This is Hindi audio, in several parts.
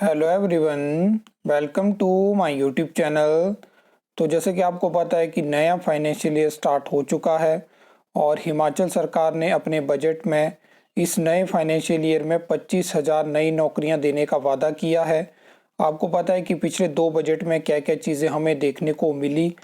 Hello everyone, welcome to my YouTube channel. तो जैसे कि आपको पता है कि नया फाइनेंशियल ईयर स्टार्ट हो चुका है और हिमाचल सरकार ने अपने बजट में इस नए फाइनेंशियल ईयर में 25,000 नई नौकरियां देने का वादा किया है। आपको पता है कि पिछले 2 बजट में क्या क्या चीज़ें हमें देखने को मिली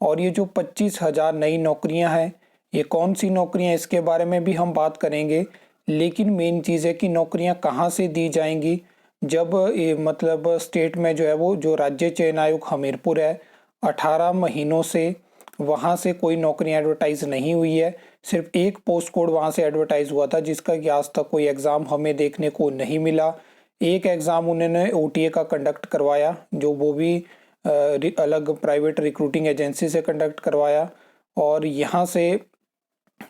और ये जो 25,000 नई नौकरियां हैं, ये कौन सी नौकरियां, इसके बारे में भी हम बात करेंगे। लेकिन मेन चीज़ है कि नौकरियां कहाँ से दी जाएंगी। जब ये मतलब स्टेट में जो है वो जो राज्य चयन आयोग हमीरपुर है, 18 महीनों से वहाँ से कोई नौकरी एडवर्टाइज नहीं हुई है। सिर्फ एक पोस्ट कोड वहाँ से एडवर्टाइज हुआ था जिसका कि आज तक कोई एग्ज़ाम हमें देखने को नहीं मिला। एक एग्ज़ाम उन्होंने ओटीए का कंडक्ट करवाया, जो वो भी अलग प्राइवेट रिक्रूटिंग एजेंसी से कंडक्ट करवाया। और यहाँ से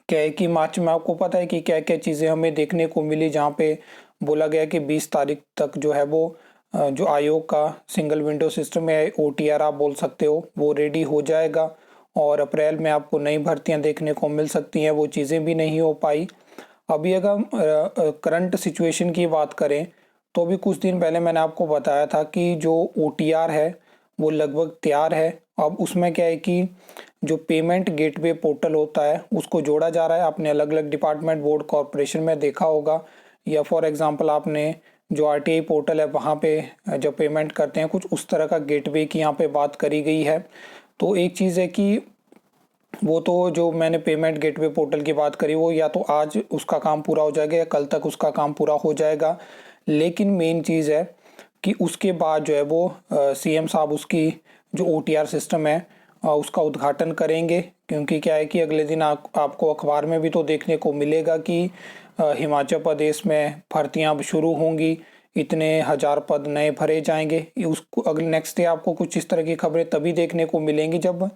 क्या है कि मार्च में आपको पता है कि क्या क्या चीज़ें हमें देखने को मिली, जहाँ पे बोला गया कि 20 तारीख तक जो है वो जो आयोग का सिंगल विंडो सिस्टम है, ओटीआर आप बोल सकते हो, वो रेडी हो जाएगा और अप्रैल में आपको नई भर्तियां देखने को मिल सकती हैं। वो चीज़ें भी नहीं हो पाई। अभी अगर हम करंट सिचुएशन की बात करें तो अभी कुछ दिन पहले मैंने आपको बताया था कि जो ओटीआर है वो लगभग तैयार है। अब उसमें क्या है कि जो पेमेंट गेटवे पोर्टल होता है उसको जोड़ा जा रहा है। आपने अलग अलग डिपार्टमेंट, बोर्ड, कॉरपोरेशन में देखा होगा, या फॉर एग्जांपल आपने जो आरटीआई पोर्टल है वहाँ पे जब पेमेंट करते हैं, कुछ उस तरह का गेटवे की यहाँ पे बात करी गई है। तो एक चीज़ है कि वो तो जो मैंने पेमेंट गेटवे पोर्टल की बात करी वो या तो आज उसका काम पूरा हो जाएगा या कल तक उसका काम पूरा हो जाएगा। लेकिन मेन चीज़ है कि उसके बाद जो है वो सीएम साहब उसकी जो ओटीआर सिस्टम है उसका उद्घाटन करेंगे। क्योंकि क्या है कि अगले दिन आपको अखबार में भी तो देखने को मिलेगा कि हिमाचल प्रदेश में भर्तियां अब शुरू होंगी, इतने हजार पद नए भरे जाएंगे। उसको अगले नेक्स्ट डे आपको कुछ इस तरह की खबरें तभी देखने को मिलेंगी जब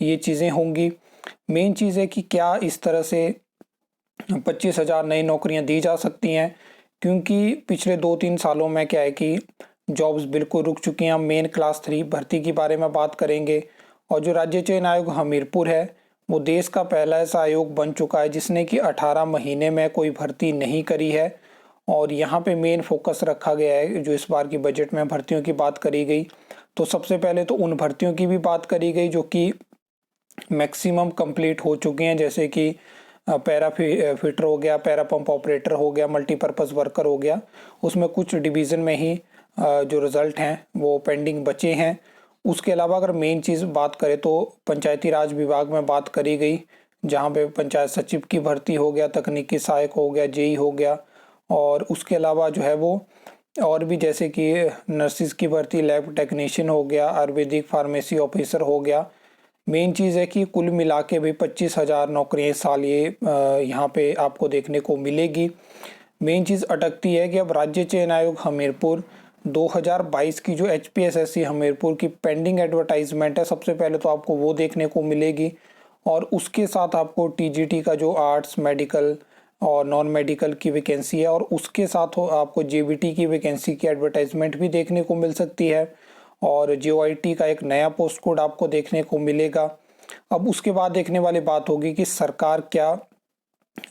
ये चीज़ें होंगी। मेन चीज़ है कि क्या इस तरह से 25,000 नई नौकरियां दी जा सकती हैं, क्योंकि पिछले 2-3 सालों में क्या है कि जॉब्स बिल्कुल रुक चुकी हैं। हम मेन क्लास 3 भर्ती के बारे में बात करेंगे। और जो राज्य चयन आयोग हमीरपुर है वो देश का पहला ऐसा आयोग बन चुका है जिसने कि 18 महीने में कोई भर्ती नहीं करी है। और यहाँ पे मेन फोकस रखा गया है, जो इस बार की बजट में भर्तियों की बात करी गई, तो सबसे पहले तो उन भर्तियों की भी बात करी गई जो कि मैक्सिमम कंप्लीट हो चुके हैं, जैसे कि पैरा फिटर हो गया, पैरा पंप ऑपरेटर हो गया, मल्टीपर्पज़ वर्कर हो गया। उसमें कुछ डिवीज़न में ही जो रिज़ल्ट हैं वो पेंडिंग बचे हैं। उसके अलावा अगर मेन चीज़ बात करें तो पंचायती राज विभाग में बात करी गई, जहाँ पे पंचायत सचिव की भर्ती हो गया, तकनीकी सहायक हो गया, जेई हो गया। और उसके अलावा जो है वो और भी जैसे कि नर्सिस की भर्ती, लैब टेक्नीशियन हो गया, आयुर्वेदिक फार्मेसी ऑफिसर हो गया। मेन चीज़ है कि कुल मिला के भी 25,000 नौकरियाँ इस साल ये यहाँ पे आपको देखने को मिलेगी। मेन चीज़ अटकती है कि अब राज्य चयन आयोग हमीरपुर 2022 की जो एचपीएसएससी हमीरपुर की पेंडिंग एडवर्टाइजमेंट है, सबसे पहले तो आपको वो देखने को मिलेगी। और उसके साथ आपको टीजीटी का जो आर्ट्स, मेडिकल और नॉन मेडिकल की वैकेंसी है, और उसके साथ हो आपको जेबीटी की वैकेंसी की एडवर्टाइजमेंट भी देखने को मिल सकती है। और जीओआईटी का एक नया पोस्ट कोड आपको देखने को मिलेगा। अब उसके बाद देखने वाली बात होगी कि सरकार क्या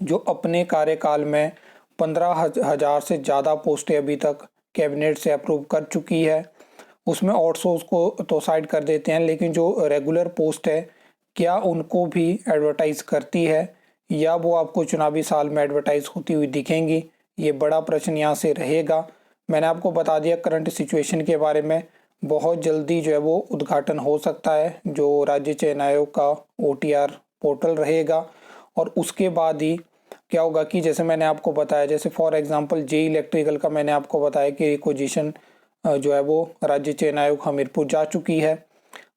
जो अपने कार्यकाल में 15,000 से ज़्यादा पोस्टें अभी तक कैबिनेट से अप्रूव कर चुकी है, उसमें आउटसोर्स को तो साइड कर देते हैं, लेकिन जो रेगुलर पोस्ट है क्या उनको भी एडवर्टाइज करती है, या वो आपको चुनावी साल में एडवर्टाइज होती हुई दिखेंगी, ये बड़ा प्रश्न यहाँ से रहेगा। मैंने आपको बता दिया करंट सिचुएशन के बारे में। बहुत जल्दी जो है वो उद्घाटन हो सकता है जो राज्य चयन आयोग का ओटीआर पोर्टल रहेगा। और उसके बाद ही क्या होगा कि जैसे मैंने आपको बताया, जैसे फॉर एग्जांपल जे इलेक्ट्रिकल का मैंने आपको बताया कि रिक्विजिशन जो है वो राज्य चयन आयोग हमीरपुर जा चुकी है।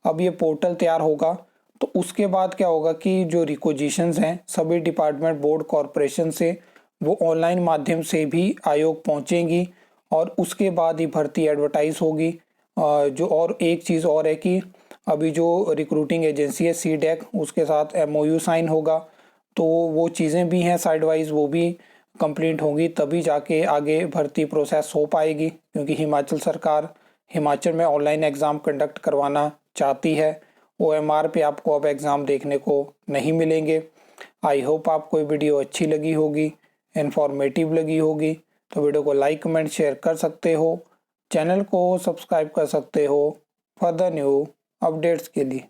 अब ये पोर्टल तैयार होगा तो उसके बाद क्या होगा कि जो रिक्विजिशंस हैं सभी डिपार्टमेंट, बोर्ड, कॉरपोरेशन से वो ऑनलाइन माध्यम से भी आयोग पहुंचेंगी और उसके बाद ही भर्ती एडवर्टाइज होगी। जो और एक चीज़ और है कि अभी जो रिक्रूटिंग एजेंसी है सीडेक, उसके साथ एमओयू साइन होगा, तो वो चीज़ें भी हैं साइड वाइज, वो भी कंप्लीट होंगी तभी जाके आगे भर्ती प्रोसेस हो पाएगी। क्योंकि हिमाचल सरकार हिमाचल में ऑनलाइन एग्ज़ाम कंडक्ट करवाना चाहती है। ओएमआर पे आपको अब एग्ज़ाम देखने को नहीं मिलेंगे। आई होप आपको ये वीडियो अच्छी लगी होगी, इन्फॉर्मेटिव लगी होगी। तो वीडियो को लाइक, कमेंट, शेयर कर सकते हो। चैनल को सब्सक्राइब कर सकते हो फर्दर न्यू अपडेट्स के लिए।